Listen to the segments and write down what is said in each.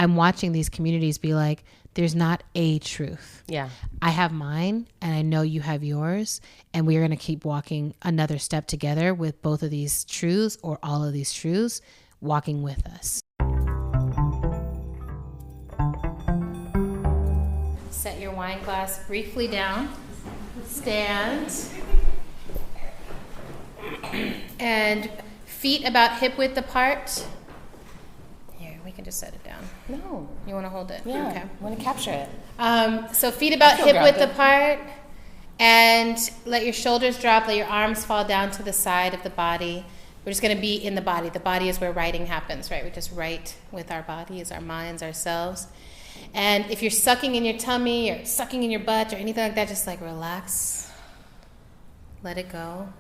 I'm watching these communities be like, there's not a truth. Yeah. I have mine and I know you have yours, and we are going to keep walking another step together with both of these truths, or all of these truths walking with us. Set your wine glass briefly down. Stand. And feet about hip width apart. Here, we can just set it down. No. You want to hold it? Yeah. Okay. I want to capture it. So feet about hip width grounded. apart, and let your shoulders drop, let your arms fall down to the side of the body. We're just going to be in the body. The body is where writing happens, right? We just write with our bodies, our minds, ourselves. And if you're sucking in your tummy or sucking in your butt or anything like that, just like relax. Let it go.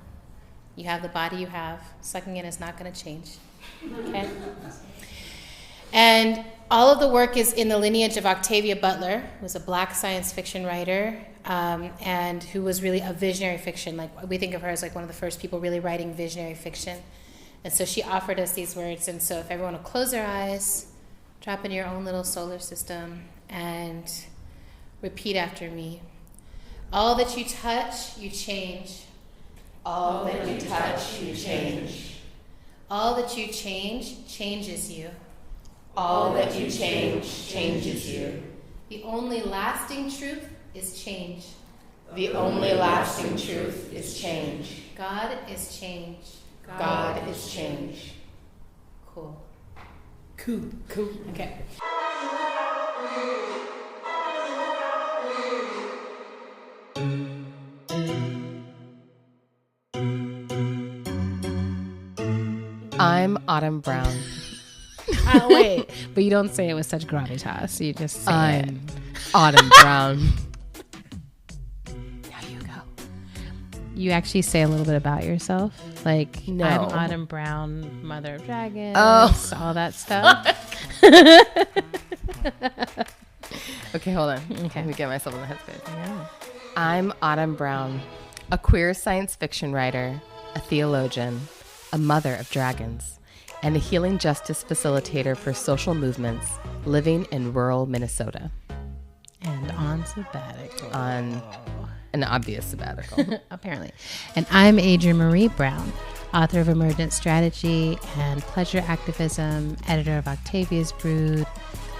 You have the body you have. Sucking in is not going to change. Okay? And all of the work is in the lineage of Octavia Butler, who was a black science fiction writer, and who was really a visionary fiction. Like, we think of her as like one of the first people really writing visionary fiction. And so she offered us these words. And so if everyone will close their eyes, drop in your own little solar system, and repeat after me. All that you touch, you change. All that you touch, you change. All that you change, changes you. All that you change, changes you. The only lasting truth is change. The only lasting truth is change. God is change. God is change. Cool. Cool. Okay. I'm Autumn Brown. Wait, but you don't say it with such gravitas. You just say I'm Autumn Brown. Now you go. You actually say a little bit about yourself, like No. I'm Autumn Brown, mother of dragons, all that stuff. Okay, hold on. Okay. Let me get myself in the headspace. Yeah. I'm Autumn Brown, a queer science fiction writer, a theologian, a mother of dragons, and a healing justice facilitator for social movements living in rural Minnesota. And on sabbatical. On an obvious sabbatical. Apparently. And I'm Adrienne Marie Brown, author of Emergent Strategy and Pleasure Activism, editor of Octavia's Brood,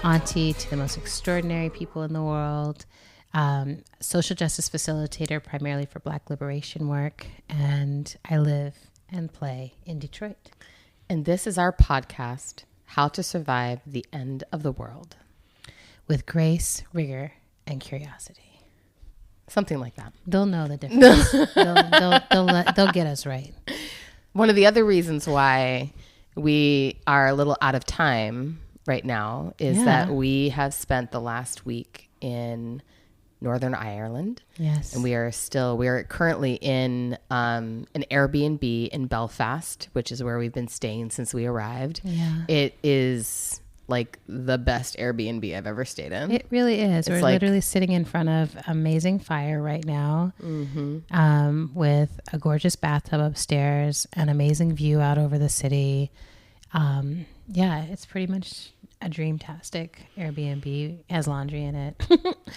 auntie to the most extraordinary people in the world, social justice facilitator primarily for Black liberation work, and I live and play in Detroit. And this is our podcast, How to Survive the End of the World. With grace, rigor, and curiosity. Something like that. They'll know the difference. They'll get us right. One of the other reasons why we are a little out of time right now is that we have spent the last week in Northern Ireland. Yes. And we are currently in an Airbnb in Belfast, which is where we've been staying since we arrived. Yeah. It is like the best Airbnb I've ever stayed in. It really is. We're like, literally sitting in front of amazing fire right now, with a gorgeous bathtub upstairs, an amazing view out over the city. Yeah, it's pretty much a dreamtastic Airbnb. It has laundry in it.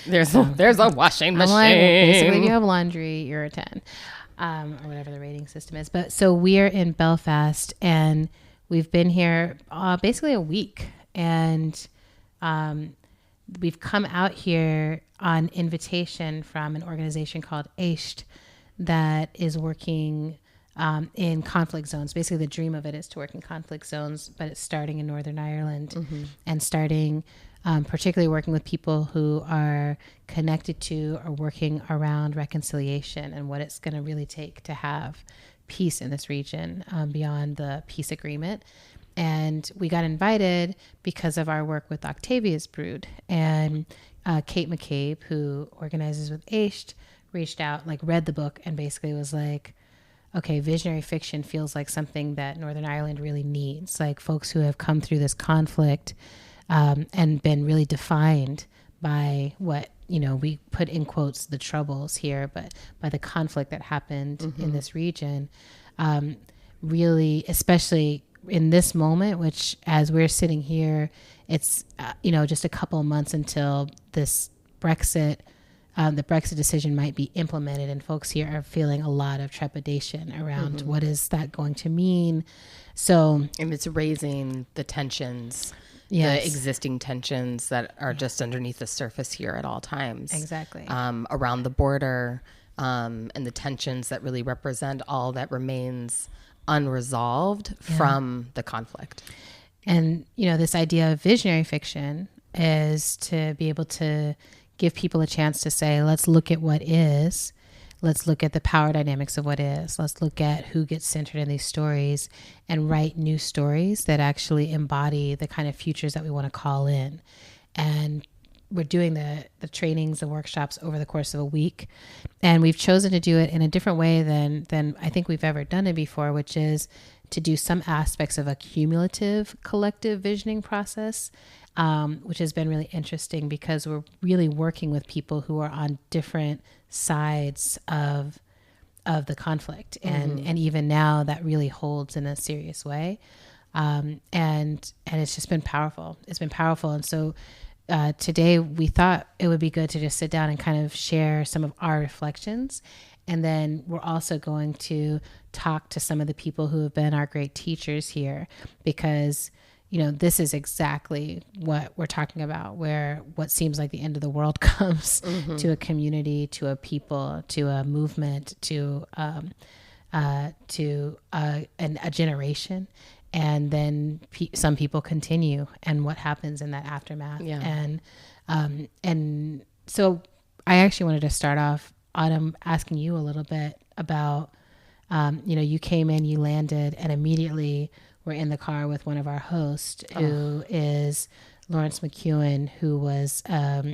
There's a washing machine. Basically, if you have laundry, you're a 10, or whatever the rating system is. But so we are in Belfast, and we've been here basically a week, and we've come out here on invitation from an organization called Aisht that is working in conflict zones. Basically, the dream of it is to work in conflict zones, but it's starting in Northern Ireland and starting particularly working with people who are connected to or working around reconciliation and what it's going to really take to have peace in this region beyond the peace agreement. And we got invited because of our work with Octavia's Brood. And Kate McCabe, who organizes with Aisht, reached out, like read the book and basically was like, okay, visionary fiction feels like something that Northern Ireland really needs. Like folks who have come through this conflict and been really defined by what, you know, we put in quotes, the troubles here, but by the conflict that happened in this region, really, especially in this moment, which as we're sitting here, it's, just a couple of months until this Brexit, the Brexit decision might be implemented, and folks here are feeling a lot of trepidation around what is that going to mean. So, and it's raising the tensions, yes, the existing tensions that are just underneath the surface here at all times. Exactly. Around the border, and the tensions that really represent all that remains unresolved from the conflict. And, this idea of visionary fiction is to be able to give people a chance to say, let's look at what is. Let's look at the power dynamics of what is. Let's look at who gets centered in these stories and write new stories that actually embody the kind of futures that we want to call in. And we're doing the trainings and workshops over the course of a week. And we've chosen to do it in a different way than I think we've ever done it before, which is to do some aspects of a cumulative collective visioning process, which has been really interesting because we're really working with people who are on different sides of the conflict. And even now that really holds in a serious way. And it's just been powerful. It's been powerful. And so today we thought it would be good to just sit down and kind of share some of our reflections. And then we're also going to talk to some of the people who have been our great teachers here, because, this is exactly what we're talking about, where what seems like the end of the world comes to a community, to a people, to a movement, to a generation. And then some people continue, and what happens in that aftermath. Yeah. And so I actually wanted to start off, Autumn, asking you a little bit about, you came in, you landed, and immediately we're in the car with one of our hosts, who is Lawrence McEwen, who was a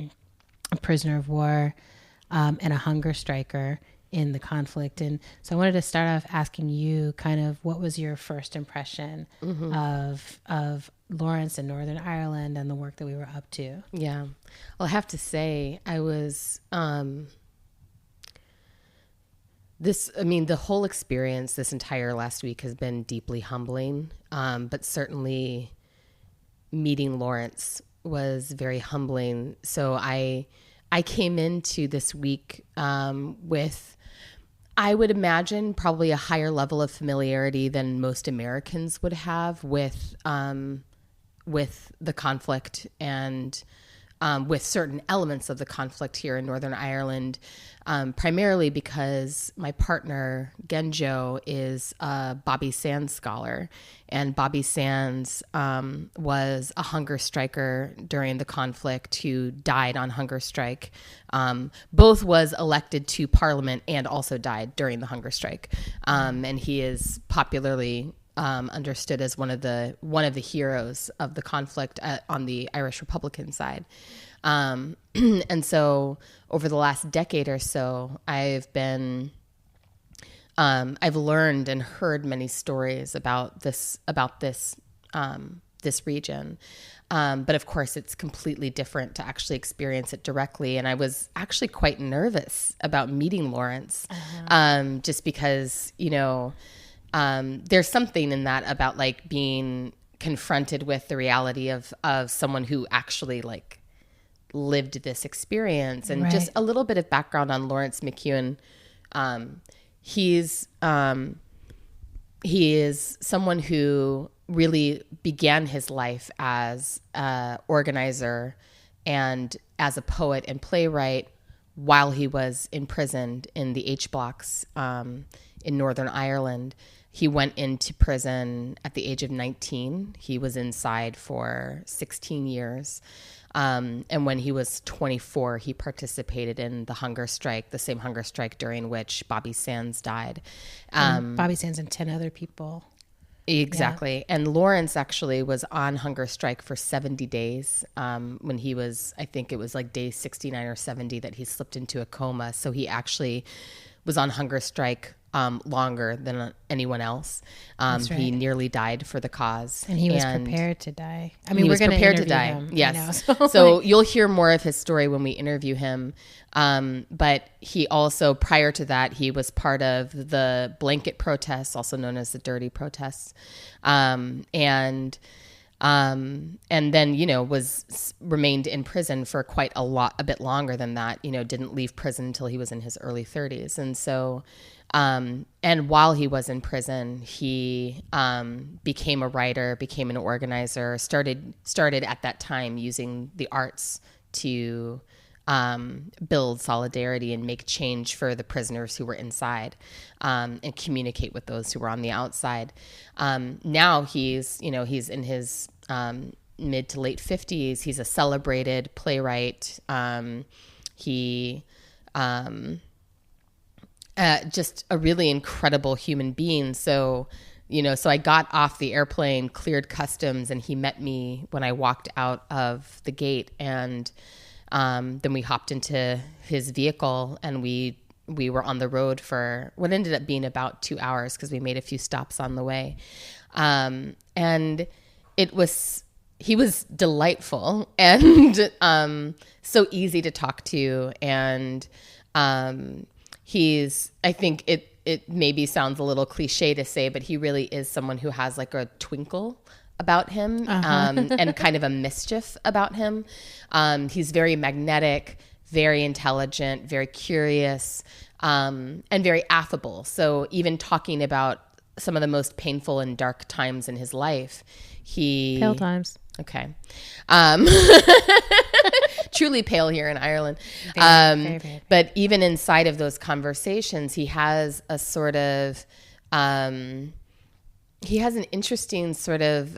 prisoner of war and a hunger striker in the conflict. And so I wanted to start off asking you kind of what was your first impression of Lawrence in Northern Ireland and the work that we were up to? Yeah. Well, I have to say I was, the whole experience this entire last week has been deeply humbling. But certainly meeting Lawrence was very humbling. So I came into this week, with, I would imagine, probably a higher level of familiarity than most Americans would have with the conflict and with certain elements of the conflict here in Northern Ireland, primarily because my partner, Genjo, is a Bobby Sands scholar. And Bobby Sands was a hunger striker during the conflict who died on hunger strike. Both was elected to Parliament and also died during the hunger strike. And he is popularly understood as one of the heroes of the conflict on the Irish Republican side. And so over the last decade or so, I've learned and heard many stories about this region. But of course it's completely different to actually experience it directly. And I was actually quite nervous about meeting Lawrence, just because, there's something in that about like being confronted with the reality of someone who actually like lived this experience. And just a little bit of background on Lawrence McEwen. He is someone who really began his life as an organizer and as a poet and playwright while he was imprisoned in the H blocks in Northern Ireland. He went into prison at the age of 19. He was inside for 16 years. And when he was 24, he participated in the hunger strike, the same hunger strike during which Bobby Sands died. Bobby Sands and 10 other people. Exactly. Yeah. And Lawrence actually was on hunger strike for 70 days when he was, I think it was like day 69 or 70 that he slipped into a coma. So he actually was on hunger strike longer than anyone else. That's right. He nearly died for the cause. And he was prepared to die. I mean, he we're was going to prepared to interview die. him. Yes. I know, So you'll hear more of his story when we interview him. But he also, prior to that, he was part of the blanket protests, also known as the dirty protests. And then, remained in prison for quite a bit longer than that, didn't leave prison until he was in his early 30s. And so, and while he was in prison, he became a writer, became an organizer, started at that time using the arts to build solidarity and make change for the prisoners who were inside, and communicate with those who were on the outside. Now he's in his mid to late 50s. He's a celebrated playwright. He just a really incredible human being. So I got off the airplane, cleared customs, and he met me when I walked out of the gate. And then we hopped into his vehicle, and we were on the road for what ended up being about 2 hours, because we made a few stops on the way. And he was delightful and so easy to talk to. And I think it maybe sounds a little cliche to say, but he really is someone who has like a twinkle about him, and kind of a mischief about him. He's very magnetic, very intelligent, very curious, and very affable. So even talking about some of the most painful and dark times in his life, pale times. Okay. Truly pale here in Ireland. Very. But even inside of those conversations, he has a sort of, he has an interesting sort of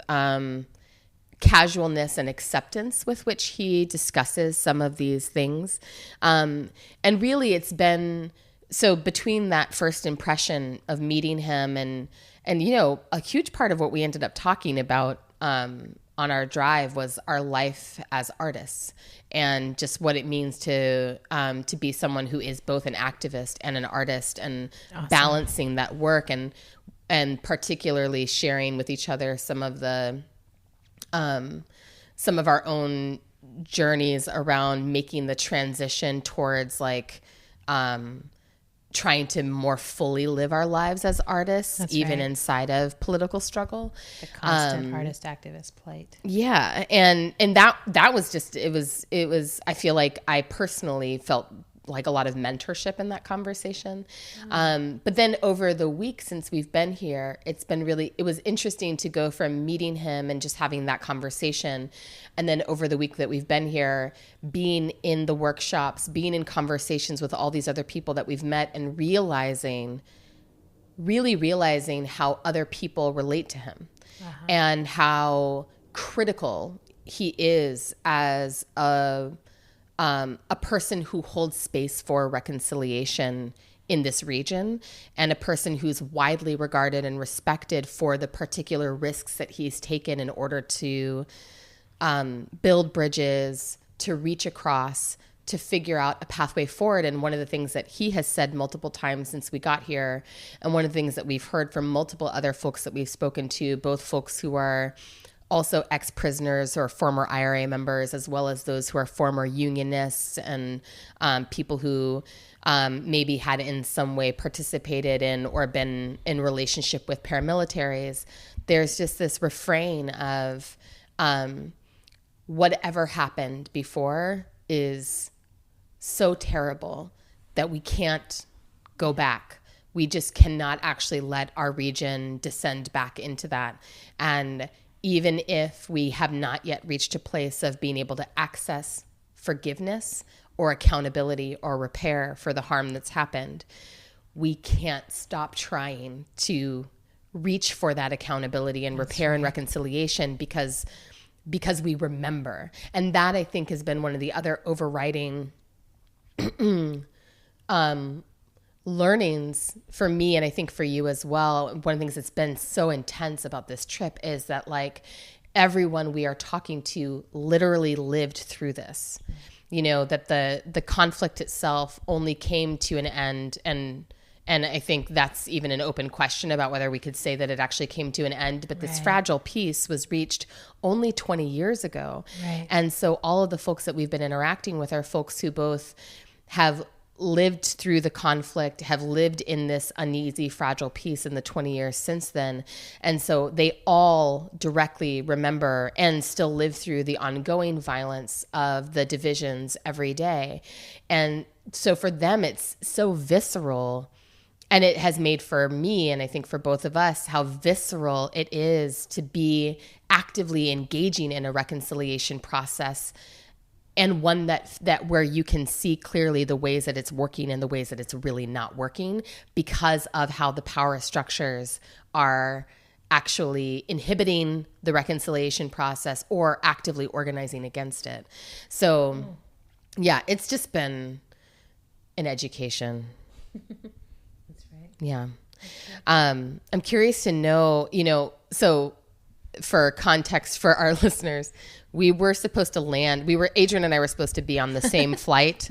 casualness and acceptance with which he discusses some of these things. And really it's been, so between that first impression of meeting him and a huge part of what we ended up talking about on our drive was our life as artists, and just what it means to be someone who is both an activist and an artist, and awesome. Balancing that work and particularly sharing with each other some of our own journeys around making the transition towards trying to more fully live our lives as artists. That's even right. Inside of political struggle. The constant artist activist plight. Yeah. And that was just, it was, I feel like I personally felt like a lot of mentorship in that conversation. But then over the week since we've been here, it was interesting to go from meeting him and just having that conversation. And then over the week that we've been here, being in the workshops, being in conversations with all these other people that we've met, and really realizing how other people relate to him, and how critical he is as a person who holds space for reconciliation in this region, and a person who's widely regarded and respected for the particular risks that he's taken in order to build bridges, to reach across, to figure out a pathway forward. And one of the things that he has said multiple times since we got here, and one of the things that we've heard from multiple other folks that we've spoken to, both folks who are also ex-prisoners or former IRA members, as well as those who are former unionists and people who maybe had in some way participated in or been in relationship with paramilitaries. There's just this refrain of whatever happened before is so terrible that we can't go back. We just cannot actually let our region descend back into that. And even if we have not yet reached a place of being able to access forgiveness or accountability or repair for the harm that's happened, we can't stop trying to reach for that accountability and repair and reconciliation because we remember. And that, I think, has been one of the other overriding learnings for me, and I think for you as well. One of the things that's been so intense about this trip is that everyone we are talking to literally lived through this. That the conflict itself only came to an end, and And I think that's even an open question about whether we could say that it actually came to an end. But this fragile peace was reached only 20 years ago. Right. And so all of the folks that we've been interacting with are folks who both have lived through the conflict, have lived in this uneasy, fragile peace in the 20 years since then. And so they all directly remember and still live through the ongoing violence of the divisions every day. And so for them, it's so visceral. And it has made for me, and I think for both of us, how visceral it is to be actively engaging in a reconciliation process, and one that where you can see clearly the ways that it's working and the ways that it's really not working, because of how the power structures are actually inhibiting the reconciliation process or actively organizing against it. So yeah, it's just been an education. That's right. Yeah. I'm curious to know, so for context for our listeners, we were supposed to land. Adrienne and I were supposed to be on the same flight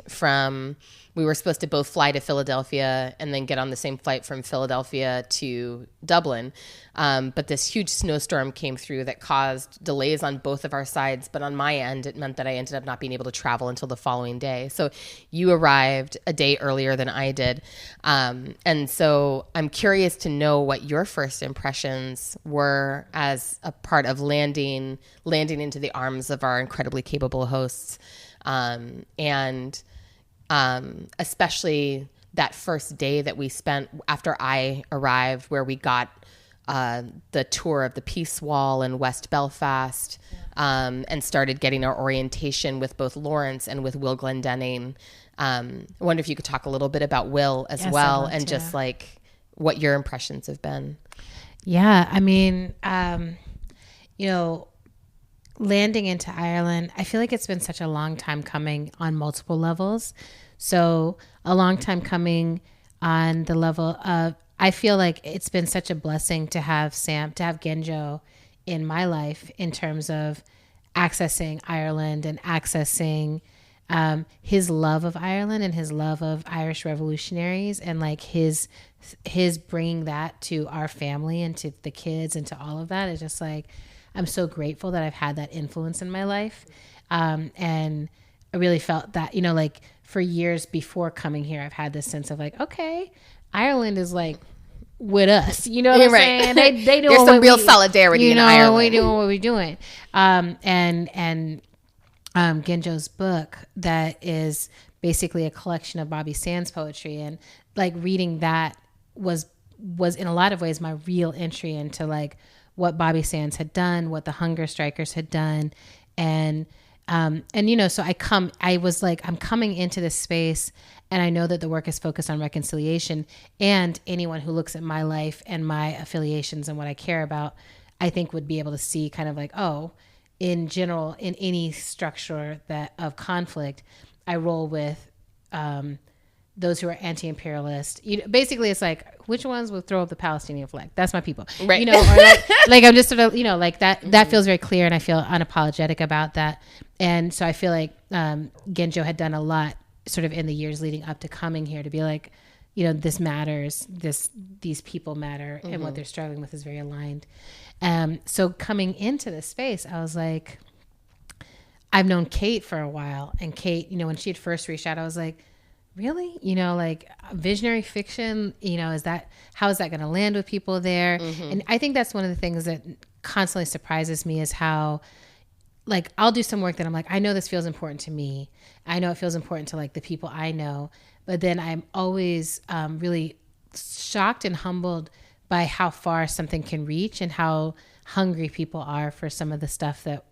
we were supposed to both fly to Philadelphia and then get on the same flight from Philadelphia to Dublin. But this huge snowstorm came through that caused delays on both of our sides. But on my end, it meant that I ended up not being able to travel until the following day. So you arrived a day earlier than I did. And so I'm curious to know what your first impressions were as a part of landing into the arms of our incredibly capable hosts. Especially that first day that we spent after I arrived, where we got the tour of the Peace Wall in West Belfast, and started getting our orientation with both Lawrence and with Will Glendenning. I wonder if you could talk a little bit about Will as well, and just like what your impressions have been. Yeah, I mean, landing into Ireland, I feel like it's been such a long time coming on multiple levels. So a long time coming on the level of, I feel like it's been such a blessing to have Genjo in my life in terms of accessing Ireland and accessing his love of Ireland and his love of Irish revolutionaries, and like his bringing that to our family and to the kids and to all of that is just like, I'm so grateful that I've had that influence in my life. And I really felt that, like for years before coming here, I've had this sense of like, okay, Ireland is like with us, you know what I'm saying? They do. There's some real solidarity in Ireland. We doing what we're doing. And Genjo's book that is basically a collection of Bobby Sands poetry, and like reading that was in a lot of ways my real entry into like what Bobby Sands had done, what the hunger strikers had done. And so I'm coming into this space, and I know that the work is focused on reconciliation, and anyone who looks at my life and my affiliations and what I care about, I think would be able to see kind of like, oh, in general, in any structure of conflict, I roll with, those who are anti-imperialist. Basically it's like, which ones will throw up the Palestinian flag? That's my people, right? Or like I'm just sort of, like that. That feels very clear, and I feel unapologetic about that. And so I feel like Genjo had done a lot, sort of in the years leading up to coming here, to be like, this matters. These people matter, and what they're struggling with is very aligned. So coming into this space, I was like, I've known Kate for a while, and Kate, when she had first reached out, I was like, really? Like visionary fiction, how is that going to land with people there? And I think that's one of the things that constantly surprises me, is how, like, I'll do some work that I'm like, I know this feels important to me. I know it feels important to like the people I know, but then I'm always really shocked and humbled by how far something can reach and how hungry people are for some of the stuff that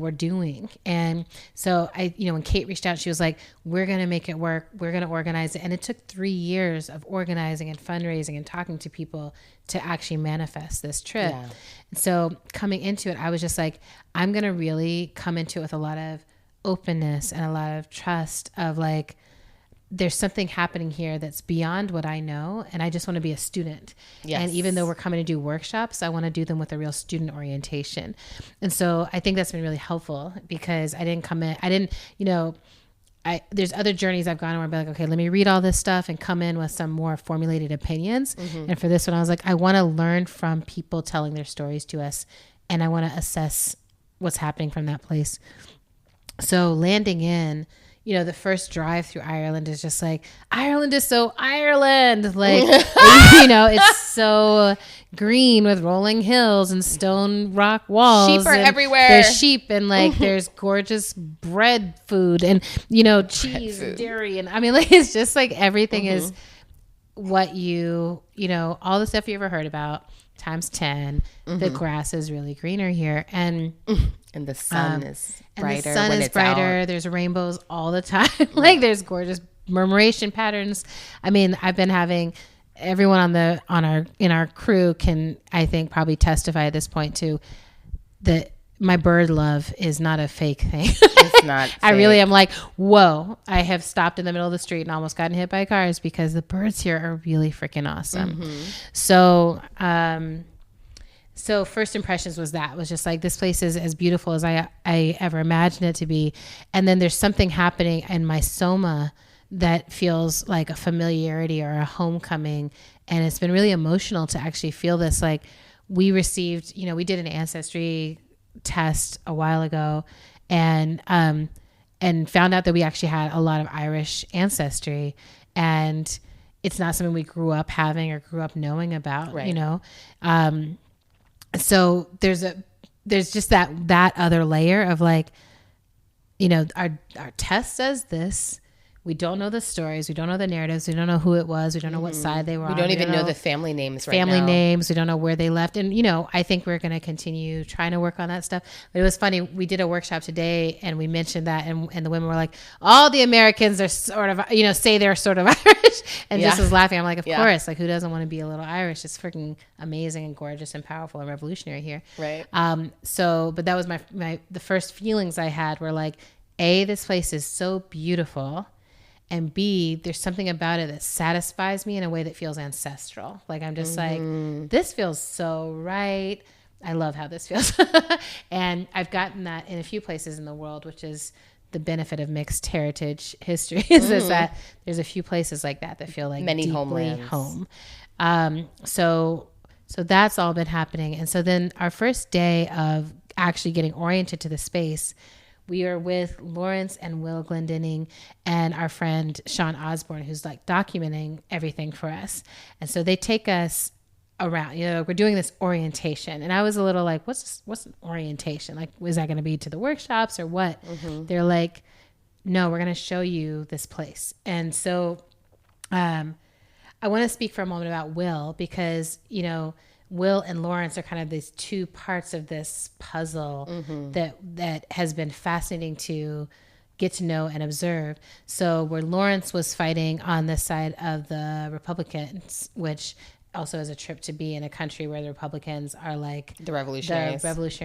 we're doing. And so when Kate reached out, she was like, we're going to make it work. We're going to organize it. And it took 3 years of organizing and fundraising and talking to people to actually manifest this trip. Yeah. So coming into it, I was just like, I'm going to really come into it with a lot of openness and a lot of trust of like, there's something happening here that's beyond what I know, and I just want to be a student. Yes. And even though we're coming to do workshops, I want to do them with a real student orientation. And so I think that's been really helpful, because I didn't come in, there's other journeys I've gone on where I'd be like, okay, let me read all this stuff and come in with some more formulated opinions. And for this one, I was like, I want to learn from people telling their stories to us, and I want to assess what's happening from that place. So landing in, the first drive through Ireland is just like, Ireland is so Ireland. Like, it's so green with rolling hills and stone rock walls. Sheep are everywhere. There's sheep and like there's gorgeous bread food and, cheese and dairy. And I mean, like, it's just like everything is what all the stuff you ever heard about times 10. The grass is really greener here. And the sun is brighter. And the sun is brighter. Out. There's rainbows all the time. Like there's gorgeous murmuration patterns. I mean, I've been having everyone in our crew can, I think, probably testify at this point to that my bird love is not a fake thing. It's not fake. I really am like, whoa, I have stopped in the middle of the street and almost gotten hit by cars because the birds here are really freaking awesome. So first impressions was just like, this place is as beautiful as I ever imagined it to be. And then there's something happening in my soma that feels like a familiarity or a homecoming. And it's been really emotional to actually feel this. Like we received, we did an ancestry test a while ago and found out that we actually had a lot of Irish ancestry. And it's not something we grew up having or grew up knowing about, right. So there's just that other layer of like, our test says this. We don't know the stories. We don't know the narratives. We don't know who it was. We don't know what side they were on. We don't even know the family names family names. We don't know where they left. And, I think we're going to continue trying to work on that stuff. But it was funny. We did a workshop today and we mentioned that. And the women were like, all the Americans are sort of, say they're sort of Irish. And just was laughing. I'm like, of course. Like, who doesn't want to be a little Irish? It's freaking amazing and gorgeous and powerful and revolutionary here. Right. But that was the first feelings I had were like, A, this place is so beautiful. And B, there's something about it that satisfies me in a way that feels ancestral. Like I'm just like, this feels so right. I love how this feels. And I've gotten that in a few places in the world, which is the benefit of mixed heritage history is that there's a few places like that feel like many deeply homelands. Home. So that's all been happening. And so then our first day of actually getting oriented to the space, we are with Lawrence and Will Glendinning and our friend Sean Osborne, who's like documenting everything for us. And so they take us around, we're doing this orientation. And I was a little like, what's an orientation? Like, is that going to be to the workshops or what? They're like, no, we're going to show you this place. And so I want to speak for a moment about Will because, Will and Lawrence are kind of these two parts of this puzzle that has been fascinating to get to know and observe. So where Lawrence was fighting on the side of the Republicans, which also is a trip to be in a country where the Republicans are like the revolutionary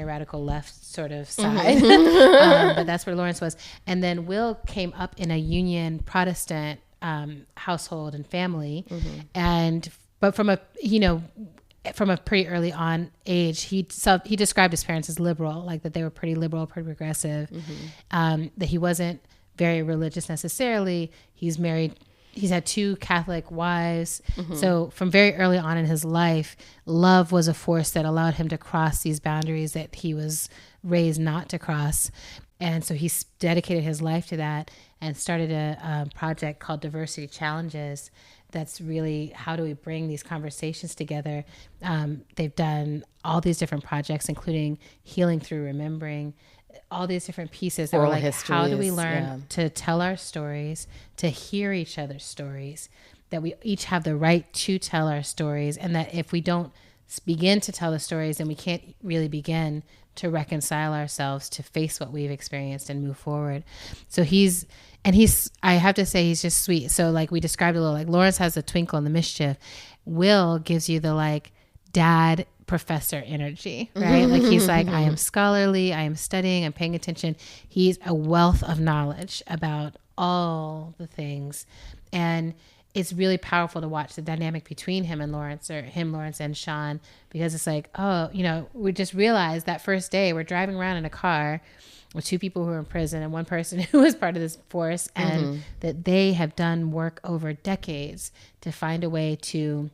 radical left sort of side. But that's where Lawrence was. And then Will came up in a Union Protestant household and family. But from a pretty early on age, he described his parents as liberal, like that they were pretty liberal, pretty progressive, that he wasn't very religious necessarily. He's had 2 Catholic wives. So from very early on in his life, love was a force that allowed him to cross these boundaries that he was raised not to cross. And so he dedicated his life to that and started a project called Diversity Challenges. That's really, how do we bring these conversations together? They've done all these different projects, including healing through remembering, all these different pieces. That were like, how do we learn to tell our stories, to hear each other's stories, that we each have the right to tell our stories, and that if we don't begin to tell the stories, then we can't really begin to reconcile ourselves, to face what we've experienced and move forward. So I have to say, he's just sweet. So like we described a little, like Lawrence has the twinkle and the mischief. Will gives you the like dad professor energy, right? Like he's like, I am scholarly, I am studying, I'm paying attention. He's a wealth of knowledge about all the things. And it's really powerful to watch the dynamic between him and Lawrence, or him, Lawrence, and Sean, because it's like, we just realized that first day we're driving around in a car with 2 people who are in prison and 1 person who was part of this force, and that they have done work over decades to find a way to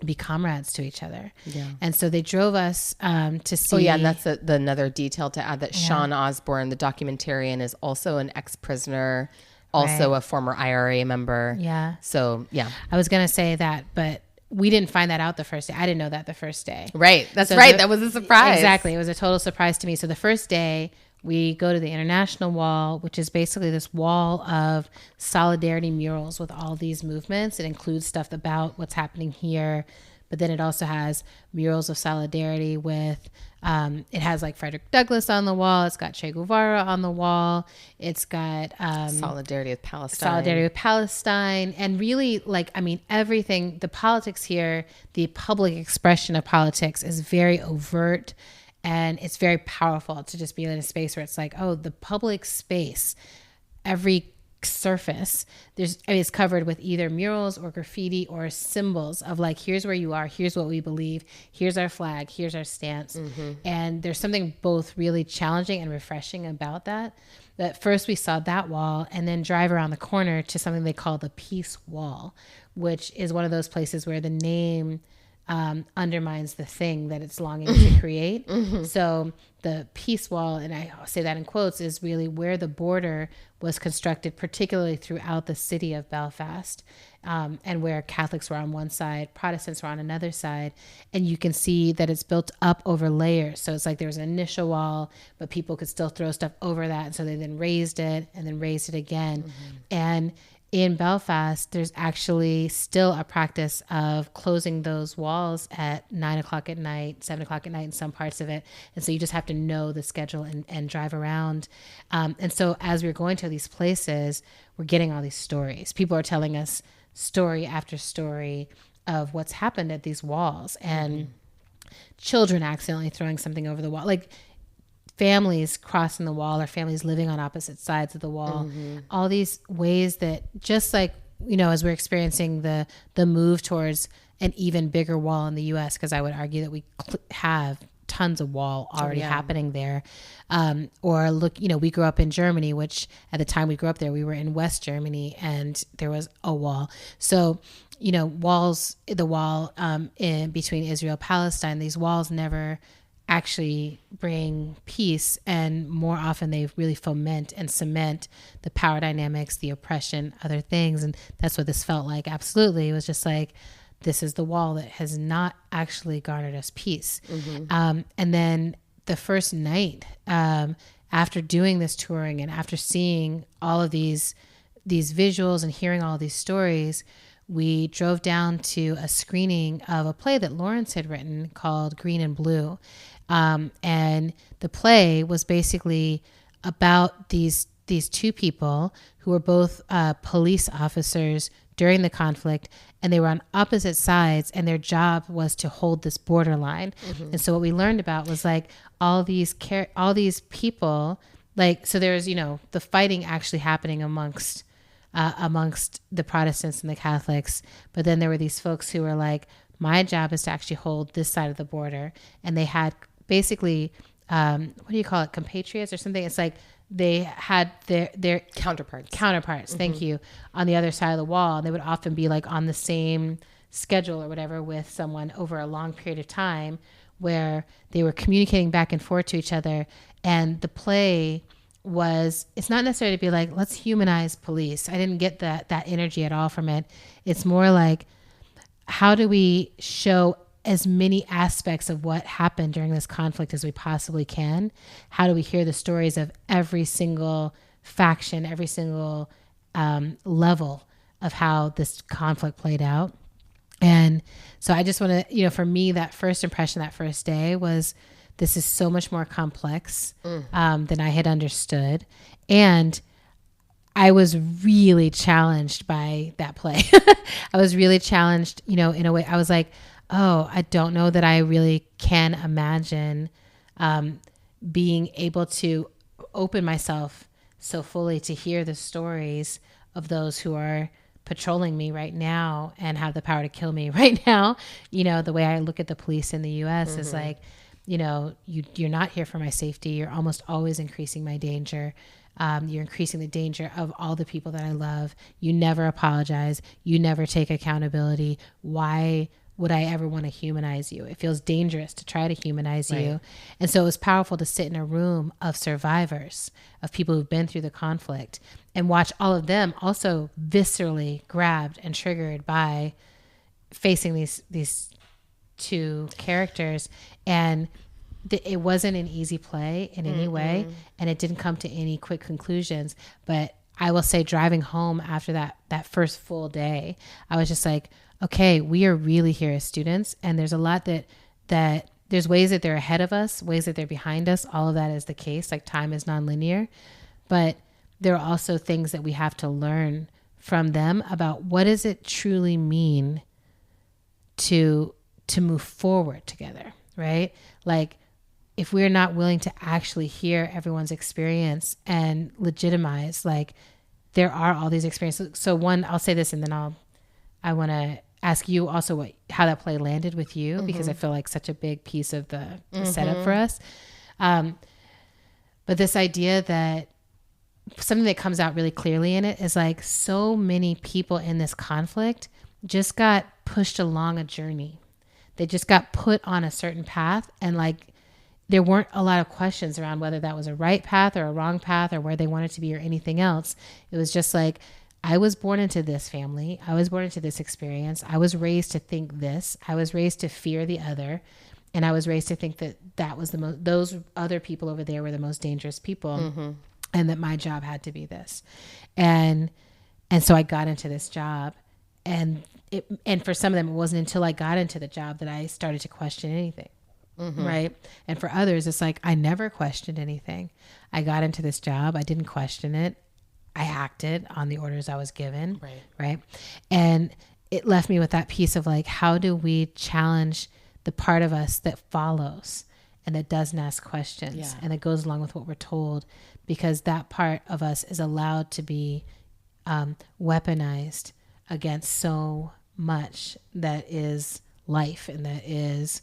be comrades to each other. Yeah. And so they drove us to see. Oh yeah, and that's the another detail to add, that Sean Osborne, the documentarian, is also an ex-prisoner, also a former IRA member. Yeah. So yeah, I was gonna say that, but we didn't find that out the first day. I didn't know that the first day. Right. That's right. That was a surprise. Exactly. It was a total surprise to me. So the first day, we go to the International Wall, which is basically this wall of solidarity murals with all these movements. It includes stuff about what's happening here, but then it also has murals of solidarity with, it has like Frederick Douglass on the wall. It's got Che Guevara on the wall. It's got solidarity with Palestine. And really, like, I mean, everything, the politics here, the public expression of politics is very overt. And it's very powerful to just be in a space where it's like, oh, the public space, every surface, it's covered with either murals or graffiti or symbols of like, here's where you are, here's what we believe, here's our flag, here's our stance. And there's something both really challenging and refreshing about that. But first we saw that wall, and then drive around the corner to something they call the Peace Wall, which is one of those places where the name undermines the thing that it's longing to create. So the Peace Wall, and I say that in quotes, is really where the border was constructed, particularly throughout the city of Belfast, and where Catholics were on one side, Protestants were on another side. And you can see that it's built up over layers. So it's like there was an initial wall, but people could still throw stuff over that. And so they then raised it and then raised it again. And in Belfast, there's actually still a practice of closing those walls at 9 o'clock at night, 7 o'clock at night in some parts of it. And so you just have to know the schedule and drive around. And so as we're going to these places, we're getting all these stories. People are telling us story after story of what's happened at these walls, and children accidentally throwing something over the wall. Like, families crossing the wall, or families living on opposite sides of the wall. All these ways that, just like, you know, as we're experiencing the move towards an even bigger wall in the US, because I would argue that we have tons of wall already happening there. Or look, you know, we grew up in Germany, which at the time we grew up there, we were in West Germany, and there was a wall. So, you know, the wall in between Israel, Palestine, these walls never actually bring peace, and more often they really foment and cement the power dynamics, the oppression, other things. And that's what this felt like. Absolutely. It was just like, this is the wall that has not actually garnered us peace. And then the first night, after doing this touring and after seeing all of these visuals and hearing all these stories, we drove down to a screening of a play that Lawrence had written called Green and Blue. And the play was basically about these 2 people who were both police officers during the conflict, and they were on opposite sides, and their job was to hold this borderline. And so what we learned about was like all these people, like, so there's, you know, the fighting actually happening amongst the Protestants and the Catholics, but then there were these folks who were like, my job is to actually hold this side of the border. And they had basically, what do you call it, compatriots or something? It's like they had their counterparts, thank you, on the other side of the wall. And they would often be like on the same schedule or whatever with someone over a long period of time, where they were communicating back and forth to each other. And the play it's not necessarily to be like, let's humanize police. I didn't get that energy at all from it. It's more like, how do we show as many aspects of what happened during this conflict as we possibly can? How do we hear the stories of every single faction, every single level of how this conflict played out? And so I just want to, you know, for me, that first impression, that first day was, this is so much more complex than I had understood. And I was really challenged by that play. I was really challenged, you know, in a way. I was like, oh, I don't know that I really can imagine being able to open myself so fully to hear the stories of those who are patrolling me right now and have the power to kill me right now. You know, the way I look at the police in the US is like, you're not here for my safety. You're almost always increasing my danger. You're increasing the danger of all the people that I love. You never apologize. You never take accountability. Why would I ever want to humanize you? It feels dangerous to try to humanize you. And so it was powerful to sit in a room of survivors, of people who've been through the conflict, and watch all of them also viscerally grabbed and triggered by facing these two characters. And it wasn't an easy play in any way, and it didn't come to any quick conclusions. But I will say, driving home after that first full day, I was just like, okay, we are really here as students, and there's a lot that there's ways that they're ahead of us, ways that they're behind us. All of that is the case. Like, time is nonlinear, but there are also things that we have to learn from them about what does it truly mean to move forward together, right? Like, if we're not willing to actually hear everyone's experience and legitimize, like, there are all these experiences. So one, I'll say this, and then I want to ask you also how that play landed with you, because I feel like such a big piece of the setup for us. But this idea that something that comes out really clearly in it is like, so many people in this conflict just got pushed along a journey. They just got put on a certain path, and like, there weren't a lot of questions around whether that was a right path or a wrong path or where they wanted to be or anything else. It was just like, I was born into this family. I was born into this experience. I was raised to think this. I was raised to fear the other. And I was raised to think that was those other people over there were the most dangerous people, and that my job had to be this. And so I got into this job, and for some of them, it wasn't until I got into the job that I started to question anything. Right. And for others, it's like, I never questioned anything. I got into this job. I didn't question it. I acted on the orders I was given. Right. And it left me with that piece of like, how do we challenge the part of us that follows and that doesn't ask questions and that goes along with what we're told, because that part of us is allowed to be weaponized against so much that is life and that is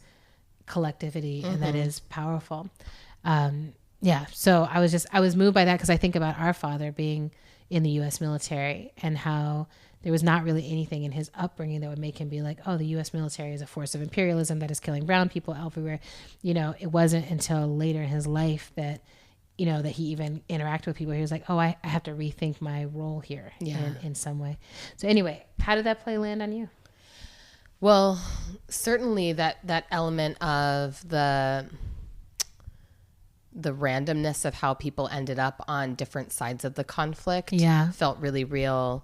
collectivity and that is powerful. So I was moved by that, because I think about our father being in the U.S. military and how there was not really anything in his upbringing that would make him be like, oh, the U.S. military is a force of imperialism that is killing brown people everywhere. It wasn't until later in his life that that he even interacted with people. He was like, oh, I have to rethink my role here in some way. So anyway, how did that play land on you? Well, certainly that element of the randomness of how people ended up on different sides of the conflict felt really real.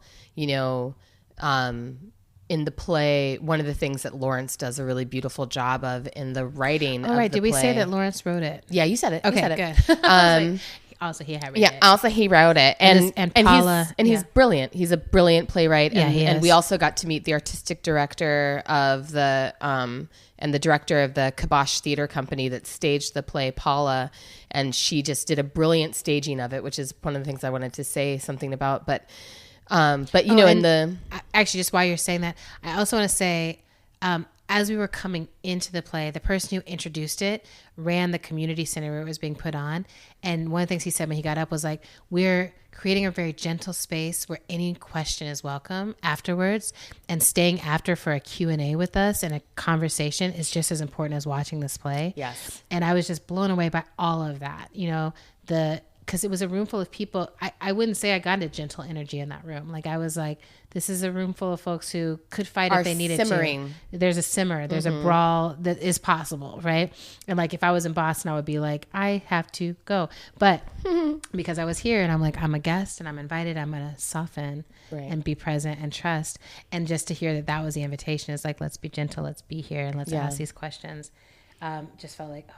In the play, one of the things that Lawrence does a really beautiful job of in the writing. Oh, right. Did we say that Lawrence wrote it? Yeah, you said it. Okay, you said good. It. Also, he had it. Also he wrote it, and Paula, he's brilliant. He's a brilliant playwright, and is. we also got to meet the artistic director of the and the director of the Kibosh Theater Company that staged the play, Paula, and she just did a brilliant staging of it, which is one of the things I wanted to say something about. But actually, just while you're saying that, I also want to say, as we were coming into the play, the person who introduced it ran the community center where it was being put on. And one of the things he said when he got up was like, we're creating a very gentle space where any question is welcome afterwards, and staying after for a Q&A with us and a conversation is just as important as watching this play. Yes. And I was just blown away by all of that, because it was a room full of people. I wouldn't say I got a gentle energy in that room. Like, I was like, this is a room full of folks who could fight if they needed simmering. to. There's a simmer. There's a brawl that is possible, right? And like, if I was in Boston, I would be like, I have to go. But because I was here and I'm like, I'm a guest and I'm invited, I'm going to soften and be present and trust. And just to hear that was the invitation, is like, let's be gentle, let's be here, and let's ask these questions. Just felt like,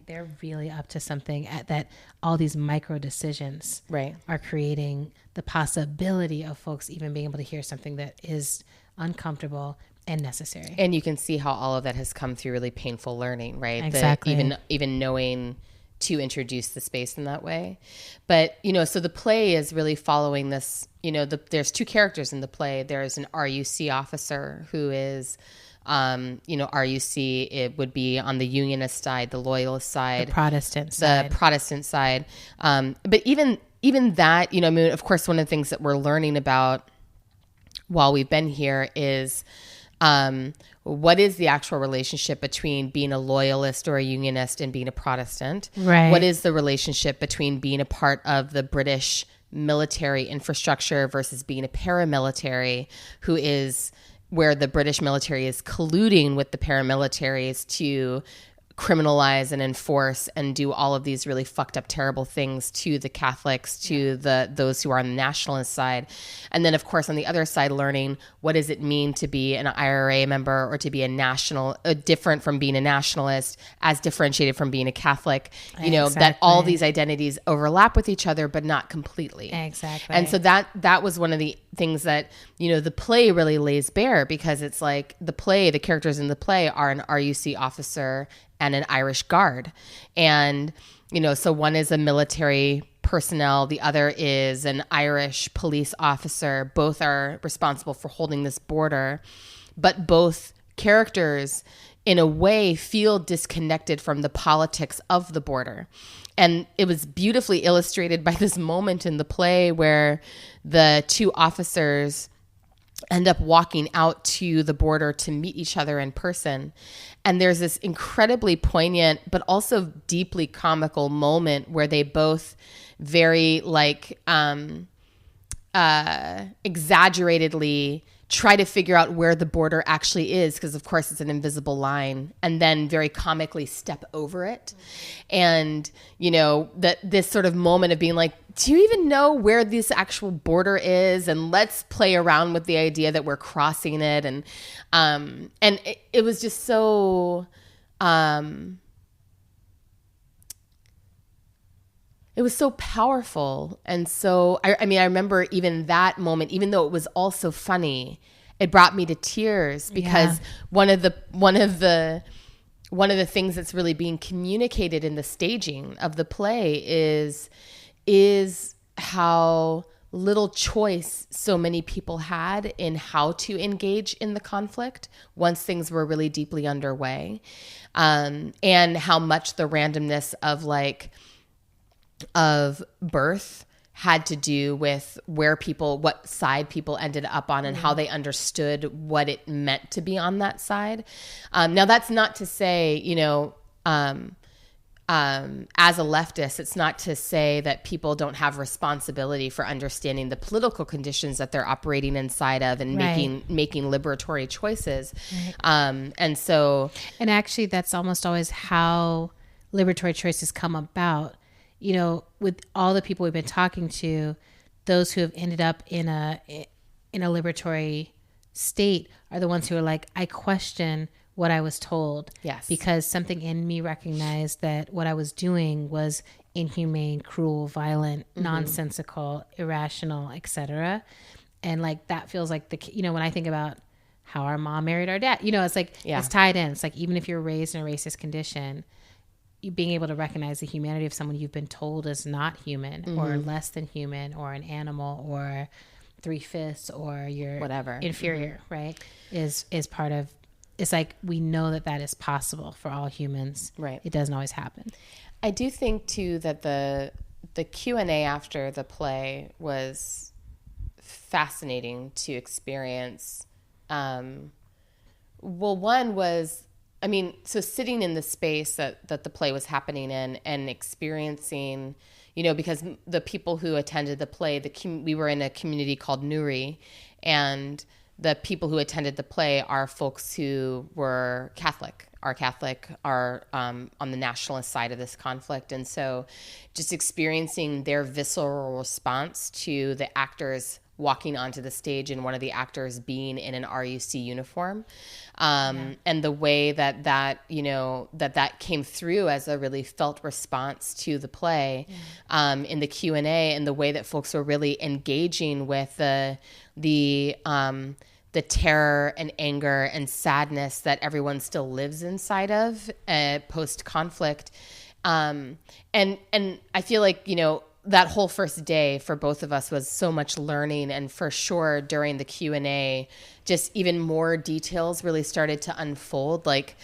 they're really up to something that all these micro decisions are creating the possibility of folks even being able to hear something that is uncomfortable and necessary. And you can see how all of that has come through really painful learning, right? Exactly. Even knowing to introduce the space in that way. But, so the play is really following this, there's two characters in the play. There's an RUC officer who is RUC, it would be on the Unionist side, the Loyalist side, The Protestant side. the Protestant side. But even that, of course, one of the things that we're learning about while we've been here is what is the actual relationship between being a loyalist or a unionist and being a Protestant? Right. What is the relationship between being a part of the British military infrastructure versus being a paramilitary where the British military is colluding with the paramilitaries to criminalize and enforce and do all of these really fucked up, terrible things to the Catholics, to those who are on the nationalist side. And then, of course, on the other side, learning what does it mean to be an IRA member or to be different from being a nationalist, as differentiated from being a Catholic, that all these identities overlap with each other, but not completely. Exactly. And so that was one of the things that, the play really lays bare, because it's like the characters in the play are an RUC officer and an Irish guard. And, so one is a military personnel, the other is an Irish police officer. Both are responsible for holding this border, but both characters in a way feel disconnected from the politics of the border. And it was beautifully illustrated by this moment in the play where the two officers end up walking out to the border to meet each other in person. And there's this incredibly poignant, but also deeply comical moment where they both very exaggeratedly try to figure out where the border actually is, because of course it's an invisible line, and then very comically step over it. And, this sort of moment of being like, do you even know where this actual border is? And let's play around with the idea that we're crossing it. And it was just so, it was so powerful. And so, I remember even that moment, even though it was also funny, it brought me to tears, because one of the things that's really being communicated in the staging of the play is how little choice so many people had in how to engage in the conflict once things were really deeply underway, and how much the randomness of birth had to do with what side people ended up on, and how they understood what it meant to be on that side. Now, that's not to say, as a leftist, it's not to say that people don't have responsibility for understanding the political conditions that they're operating inside of and making liberatory choices. Right. And actually, that's almost always how liberatory choices come about. With all the people we've been talking to, those who have ended up in a liberatory state are the ones who are like, I question what I was told. Yes. Because something in me recognized that what I was doing was inhumane, cruel, violent, nonsensical, irrational, etc. And that feels like when I think about how our mom married our dad, it's like, it's tied in. It's like, even if you're raised in a racist condition, you being able to recognize the humanity of someone you've been told is not human, or less than human, or an animal, or 3/5, or you're whatever inferior, right? Is part of. It's like, we know that is possible for all humans. Right. It doesn't always happen. I do think too that the Q&A after the play was fascinating to experience. One was, so sitting in the space that the play was happening in and experiencing, because the people who attended the play, we were in a community called Newry, and the people who attended the play are folks who are Catholic, are on the nationalist side of this conflict. And so just experiencing their visceral response to the actors walking onto the stage, and one of the actors being in an RUC uniform, and the way that came through as a really felt response to the play, in the Q&A, and the way that folks were really engaging with the terror and anger and sadness that everyone still lives inside of post-conflict. And I feel like, that whole first day for both of us was so much learning, and for sure during the Q&A, just even more details really started to unfold. Like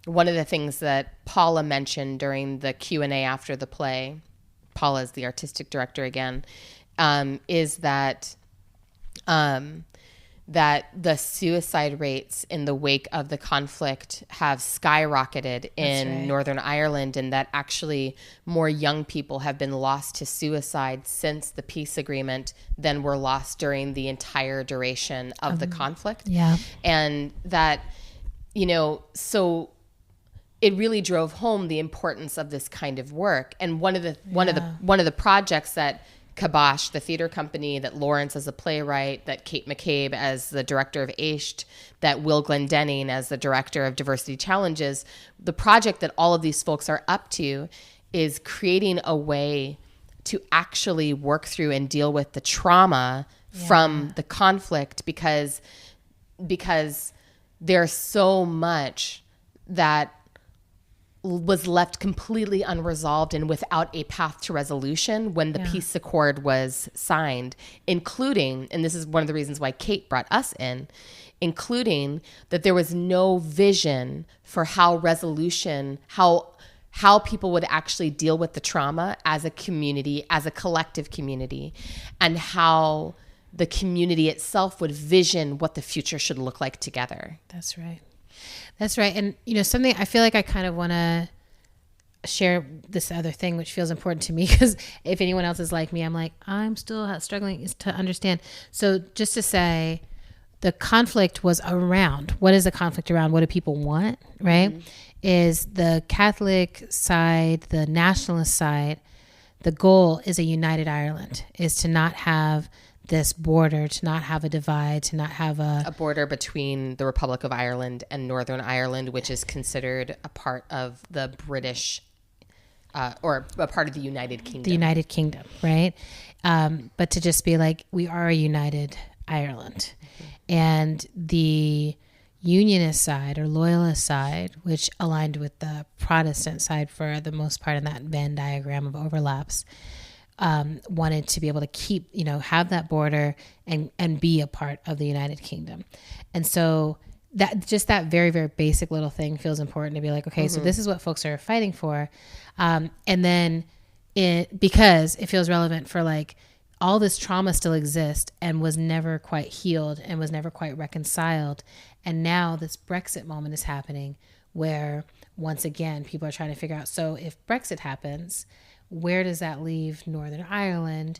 one of the things that Paula mentioned during the Q&A after the play, Paula is the artistic director again, is that that the suicide rates in the wake of the conflict have skyrocketed in Northern Ireland, and that actually more young people have been lost to suicide since the peace agreement than were lost during the entire duration of the conflict. Yeah. And that, so it really drove home the importance of this kind of work. And one of the projects that Kibosh, the theater company, that Lawrence as a playwright, that Kate McCabe as the director of AISHT, that Will Glendenning as the director of Diversity Challenges, the project that all of these folks are up to is creating a way to actually work through and deal with the trauma from the conflict, because there's so much that was left completely unresolved and without a path to resolution when the peace accord was signed, including, and this is one of the reasons why Kate brought us in, including that there was no vision for how resolution, how people would actually deal with the trauma as a community, as a collective community, and how the community itself would vision what the future should look like together. That's right. That's right. And, something I feel like I kind of want to share this other thing, which feels important to me, because if anyone else is like me, I'm still struggling to understand. So just to say, the conflict was around. What is the conflict around? What do people want, right? Mm-hmm. Is the Catholic side, the nationalist side, the goal is a united Ireland, is to not have this border, to not have a divide, to not have a border between the Republic of Ireland and Northern Ireland, which is considered a part of the British or a part of the United Kingdom. The United Kingdom, right? But to just be like, we are a united Ireland. Mm-hmm. And the Unionist side or Loyalist side, which aligned with the Protestant side for the most part in that Venn diagram of overlaps, wanted to be able to keep, have that border and be a part of the United Kingdom. And so that very, very basic little thing feels important to be like, okay, so this is what folks are fighting for. And then because it feels relevant for like all this trauma still exists and was never quite healed and was never quite reconciled. And now this Brexit moment is happening where once again, people are trying to figure out, so if Brexit happens, where does that leave Northern Ireland?